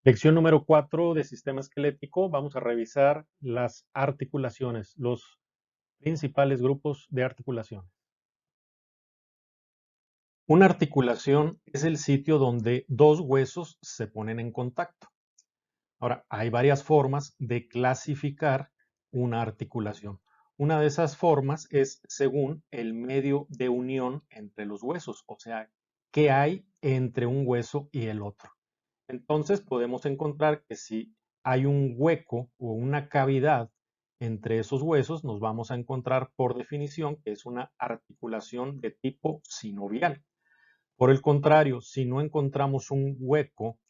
Lección número 4 de sistema esquelético. Vamos a revisar las articulaciones, los principales grupos de articulaciones. Una articulación es el sitio donde dos huesos se ponen en contacto. Ahora, hay varias formas de clasificar una articulación. Una de esas formas es según el medio de unión entre los huesos, o sea, qué hay entre un hueso y el otro. Entonces podemos encontrar que si hay un hueco o una cavidad entre esos huesos, nos vamos a encontrar por definición que es una articulación de tipo sinovial. Por el contrario, si no encontramos un hueco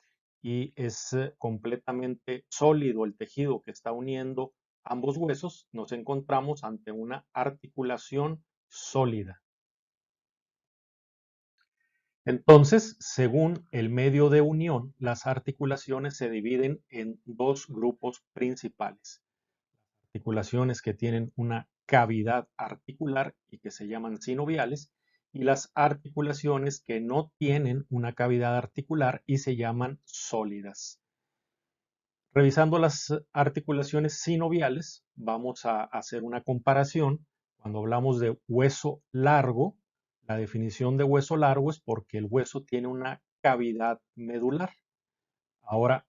y es completamente sólido el tejido que está uniendo ambos huesos, nos encontramos ante una articulación sólida. Entonces, según el medio de unión, las articulaciones se dividen en dos grupos principales. Articulaciones que tienen una cavidad articular y que se llaman sinoviales, y las articulaciones que no tienen una cavidad articular y se llaman sólidas. Revisando las articulaciones sinoviales, vamos a hacer una comparación. Cuando hablamos de hueso largo, la definición de hueso largo es porque el hueso tiene una cavidad medular. Ahora,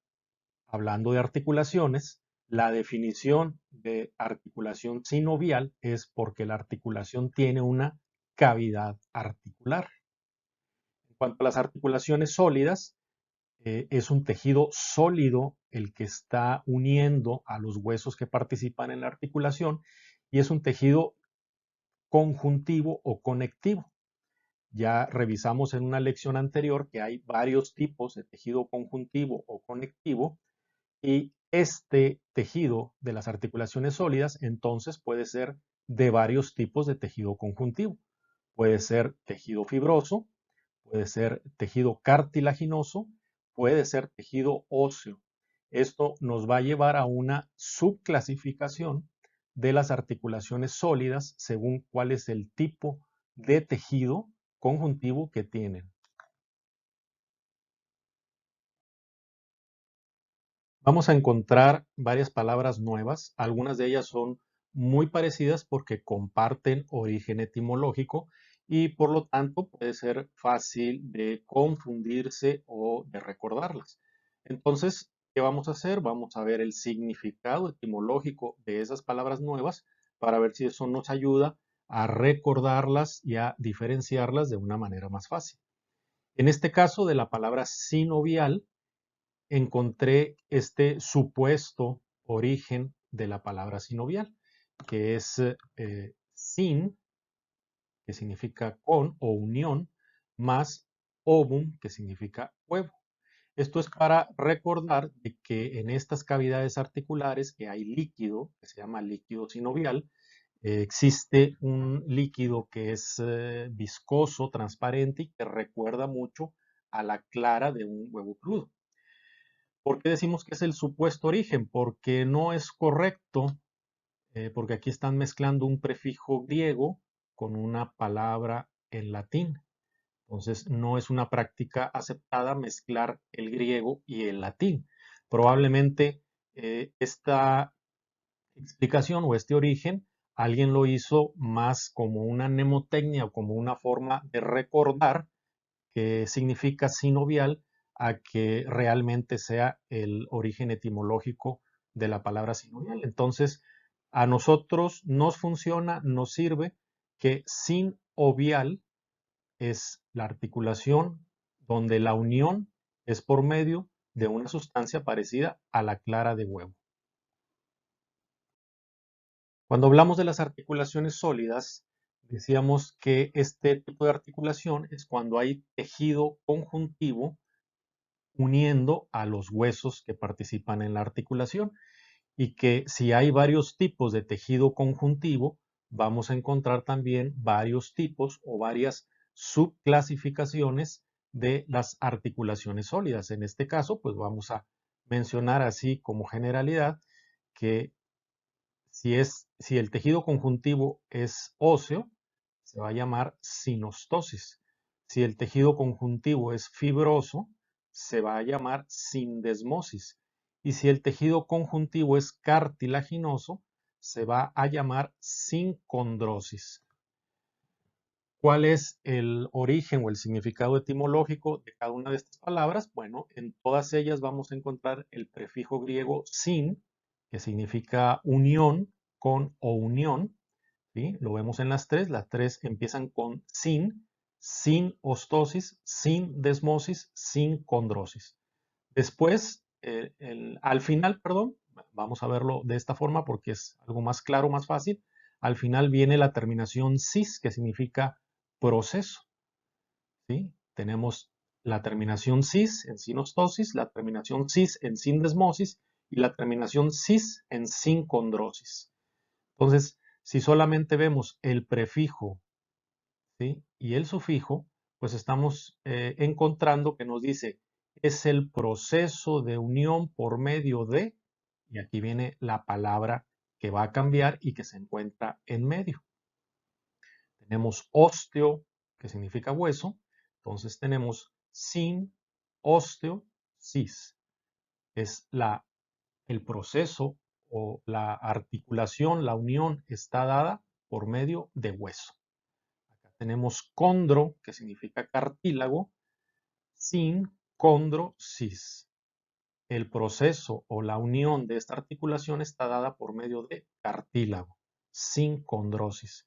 hablando de articulaciones, la definición de articulación sinovial es porque la articulación tiene una cavidad articular. En cuanto a las articulaciones sólidas, es un tejido sólido el que está uniendo a los huesos que participan en la articulación y es un tejido conjuntivo o conectivo. Ya revisamos en una lección anterior que hay varios tipos de tejido conjuntivo o conectivo y este tejido de las articulaciones sólidas entonces puede ser de varios tipos de tejido conjuntivo. Puede ser tejido fibroso, puede ser tejido cartilaginoso, puede ser tejido óseo. Esto nos va a llevar a una subclasificación de las articulaciones sólidas según cuál es el tipo de tejido conjuntivo que tienen. Vamos a encontrar varias palabras nuevas. Algunas de ellas son muy parecidas porque comparten origen etimológico y por lo tanto puede ser fácil de confundirse o de recordarlas. Entonces, ¿qué vamos a hacer? Vamos a ver el significado etimológico de esas palabras nuevas para ver si eso nos ayuda a recordarlas y a diferenciarlas de una manera más fácil. En este caso de la palabra sinovial, encontré este supuesto origen de la palabra sinovial, que es sin, que significa con o unión, más ovum, que significa huevo. Esto es para recordar de que en estas cavidades articulares que hay líquido, que se llama líquido sinovial, existe un líquido que es viscoso, transparente y que recuerda mucho a la clara de un huevo crudo. ¿Por qué decimos que es el supuesto origen? Porque no es correcto, porque aquí están mezclando un prefijo griego con una palabra en latín. Entonces, no es una práctica aceptada mezclar el griego y el latín. Probablemente esta explicación o este origen alguien lo hizo más como una mnemotecnia o como una forma de recordar que significa sinovial a que realmente sea el origen etimológico de la palabra sinovial. Entonces, a nosotros nos funciona, nos sirve que sinovial es la articulación donde la unión es por medio de una sustancia parecida a la clara de huevo. Cuando hablamos de las articulaciones sólidas, decíamos que este tipo de articulación es cuando hay tejido conjuntivo uniendo a los huesos que participan en la articulación y que si hay varios tipos de tejido conjuntivo, vamos a encontrar también varios tipos o varias subclasificaciones de las articulaciones sólidas. En este caso, pues vamos a mencionar así como generalidad que si el tejido conjuntivo es óseo, se va a llamar sinostosis. Si el tejido conjuntivo es fibroso, se va a llamar sindesmosis. Y si el tejido conjuntivo es cartilaginoso, se va a llamar sincondrosis. ¿Cuál es el origen o el significado etimológico de cada una de estas palabras? Bueno, en todas ellas vamos a encontrar el prefijo griego sin, que significa unión con o unión, ¿sí? Lo vemos en las tres empiezan con sin ostosis, sin desmosis, sin condrosis. Después, al final, perdón, vamos a verlo de esta forma porque es algo más claro, más fácil. Al final viene la terminación cis, que significa proceso, ¿sí? Tenemos la terminación cis en sinostosis, la terminación cis en sindesmosis y la terminación cis en sincondrosis. Entonces, si solamente vemos el prefijo, ¿sí?, y el sufijo, pues estamos encontrando que nos dice, es el proceso de unión por medio de, y aquí viene la palabra que va a cambiar y que se encuentra en medio. Tenemos osteo, que significa hueso, entonces tenemos sin, osteo, cis. Es el proceso o la articulación, la unión está dada por medio de hueso. Acá tenemos condro, que significa cartílago, sin, condro, cis. El proceso o la unión de esta articulación está dada por medio de cartílago, sin condrosis.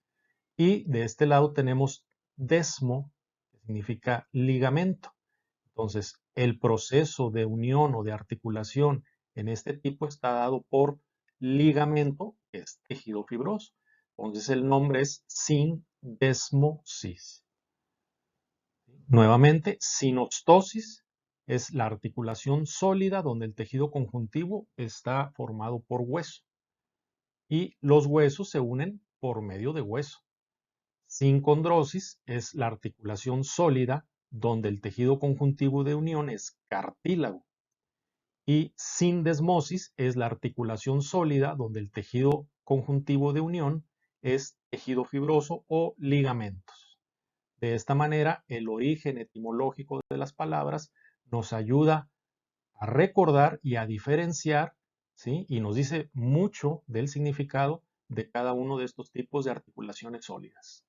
Y de este lado tenemos desmo, que significa ligamento. Entonces, el proceso de unión o de articulación en este tipo está dado por ligamento, que es tejido fibroso. Entonces, el nombre es sindesmosis. Nuevamente, sinostosis es la articulación sólida donde el tejido conjuntivo está formado por hueso. Y los huesos se unen por medio de hueso. Sincondrosis es la articulación sólida donde el tejido conjuntivo de unión es cartílago. Y sindesmosis es la articulación sólida donde el tejido conjuntivo de unión es tejido fibroso o ligamentos. De esta manera, el origen etimológico de las palabras nos ayuda a recordar y a diferenciar, ¿sí?, y nos dice mucho del significado de cada uno de estos tipos de articulaciones sólidas.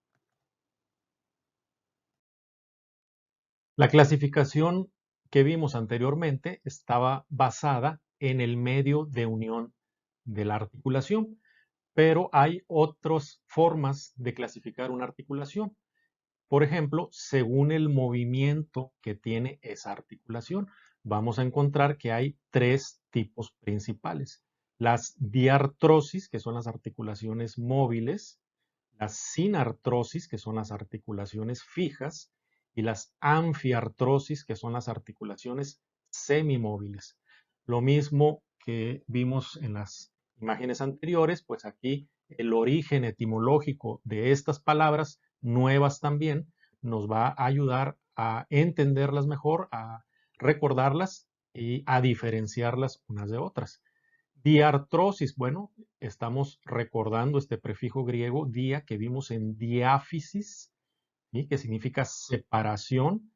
La clasificación que vimos anteriormente estaba basada en el medio de unión de la articulación, pero hay otras formas de clasificar una articulación. Por ejemplo, según el movimiento que tiene esa articulación, vamos a encontrar que hay tres tipos principales. Las diartrosis, que son las articulaciones móviles, las sinartrosis, que son las articulaciones fijas, y las anfiartrosis, que son las articulaciones semimóviles. Lo mismo que vimos en las imágenes anteriores, pues aquí el origen etimológico de estas palabras, nuevas también, nos va a ayudar a entenderlas mejor, a recordarlas y a diferenciarlas unas de otras. Diartrosis, bueno, estamos recordando este prefijo griego dia que vimos en diáfisis, ¿sí?, que significa separación,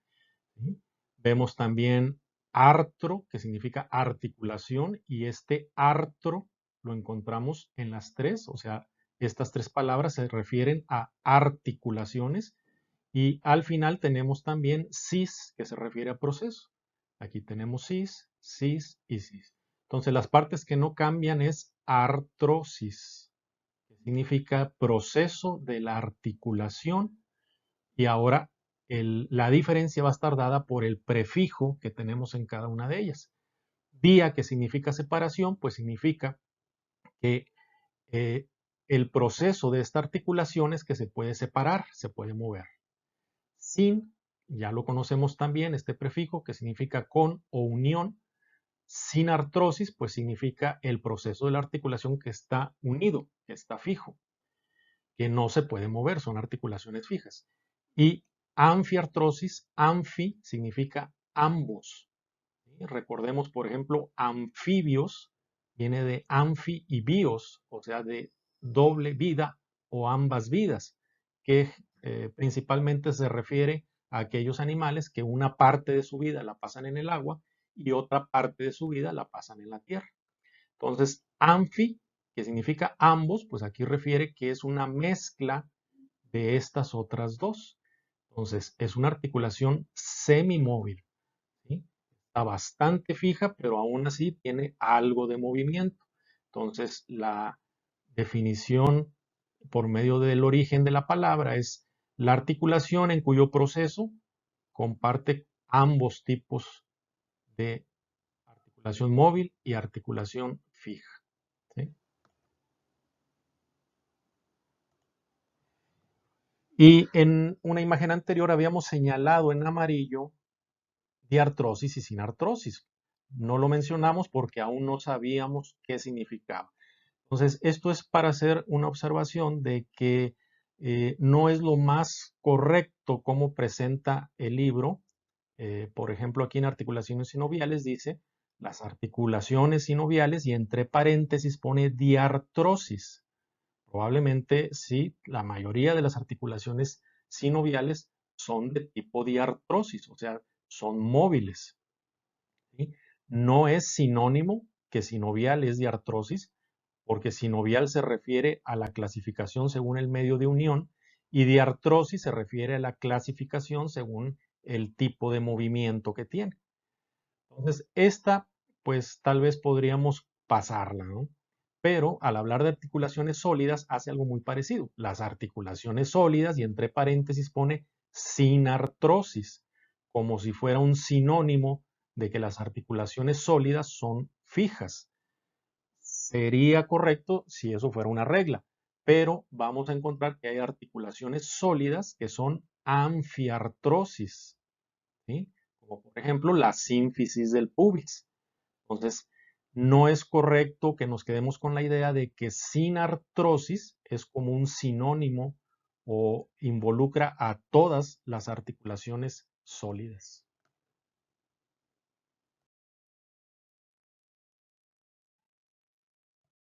¿sí? Vemos también artro, que significa articulación, y este artro lo encontramos en las tres, o sea, estas tres palabras se refieren a articulaciones, y al final tenemos también cis, que se refiere a proceso. Aquí tenemos cis, cis y cis. Entonces, las partes que no cambian es artrosis, que significa proceso de la articulación, y ahora la diferencia va a estar dada por el prefijo que tenemos en cada una de ellas. Dia, que significa separación, pues significa que eh, el proceso de esta articulación es que se puede separar, se puede mover. Sin, ya lo conocemos también, este prefijo que significa con o unión. Sin artrosis, pues significa el proceso de la articulación que está unido, que está fijo, que no se puede mover, son articulaciones fijas. Y anfiartrosis, anfi significa ambos. ¿Sí? Recordemos, por ejemplo, anfibios viene de anfi y bios, o sea, de doble vida o ambas vidas, que principalmente se refiere a aquellos animales que una parte de su vida la pasan en el agua y otra parte de su vida la pasan en la tierra. Entonces, anfi, que significa ambos, pues aquí refiere que es una mezcla de estas otras dos. Entonces, es una articulación semimóvil, ¿sí? Está bastante fija, pero aún así tiene algo de movimiento. Entonces, la definición por medio del origen de la palabra es la articulación en cuyo proceso comparte ambos tipos de articulación móvil y articulación fija, ¿sí? Y en una imagen anterior habíamos señalado en amarillo diartrosis y sinartrosis. No lo mencionamos porque aún no sabíamos qué significaba. Entonces, esto es para hacer una observación de que no es lo más correcto como presenta el libro. Por ejemplo, aquí en articulaciones sinoviales dice las articulaciones sinoviales y entre paréntesis pone diartrosis. Probablemente sí, la mayoría de las articulaciones sinoviales son de tipo diartrosis, o sea, son móviles, ¿sí? No es sinónimo que sinovial es diartrosis, porque sinovial se refiere a la clasificación según el medio de unión y diartrosis se refiere a la clasificación según el tipo de movimiento que tiene. Entonces, esta, pues tal vez podríamos pasarla, ¿no? Pero al hablar de articulaciones sólidas, hace algo muy parecido. Las articulaciones sólidas, y entre paréntesis pone sinartrosis, como si fuera un sinónimo de que las articulaciones sólidas son fijas. Sería correcto si eso fuera una regla, pero vamos a encontrar que hay articulaciones sólidas que son anfiartrosis, ¿sí? Como por ejemplo la sínfisis del pubis. Entonces, no es correcto que nos quedemos con la idea de que sinartrosis es como un sinónimo o involucra a todas las articulaciones sólidas.